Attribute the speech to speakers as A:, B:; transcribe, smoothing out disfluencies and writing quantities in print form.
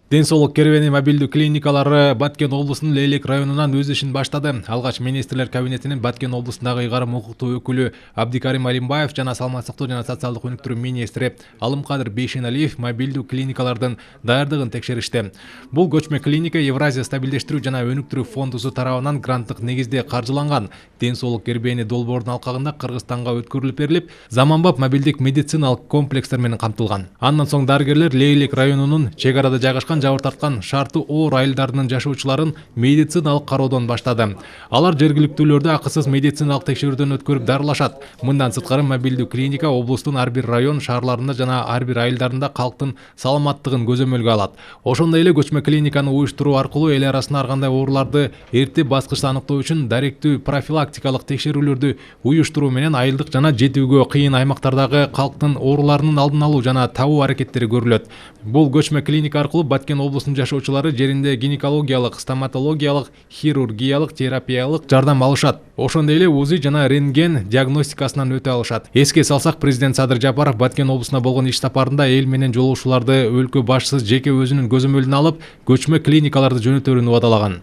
A: Ден соолук керебени мобилдүү клиникалары Баткен облусунун Лейлек районунан өз ишин баштады. Алгач министрлер кабинетинин Баткен облусундагы ыйгарым укуктуу өкүлү Абдикарим Алимбаев жана саламаттык сактоо жана социалдык өнүктүрүү министри Алымкадыр Бейшеналиев мобилдүү клиникалардын даярдыгын текшеришти. Бул көчмө клиника Евразия стабилдештирүү жана өнүктүрүү фондусу тарабынан гранттык негизде каржыланган. Ден соолук керебени долбоордун алкагында Кыргызстанга өткөрүлүп берилип, заманбап мобилдик медициналык комплекстер менен камтылган. Андан соң дарыгерлер Лейлек районунун чек арада жайгашкан жабыр тарткан шарттуу оор айылдарынын жашоочуларын медициналык кароодон баштады. Алар жергиликтүүлөрдү акысыз медициналык текшерүүдөн өткөрүп дарылашат. Мындан сырткары мобилдүү клиника облустун ар бир район шаарларында жана ар бир айылдарында калктын саламаттыгын көзөмөлгө алат. Ошондой эле көчмө клиниканы уюштуруу аркылуу эл арасында ар кандай ооруларды эрте баскычта аныктоо үчүн даректүү профилактикалык текшерүүлөрдү уюштуруу менен айылдык жана жетүүгө кыйын аймактардагы калктын ооруларынын алдын алуу жана табуу аракеттери көрүлөт. Бул көчмө клиника аркылуу Баткен облусунун жашоочулары жеринде гинекологиялык, стоматологиялык, хирургиялык, терапиялык жардам алышат. Ошондой эле УЗИ жана рентген диагностикасынан өтө алышат. Эске салсак, президент Садыр Жапаров Баткен облусуна болгон иш сапарында эл менен жолугушууларды өлкө башчысы жеке өзүнүн көзөмөлүнө алып, көчмө клиникаларды жөнөтөрүн убадалаган.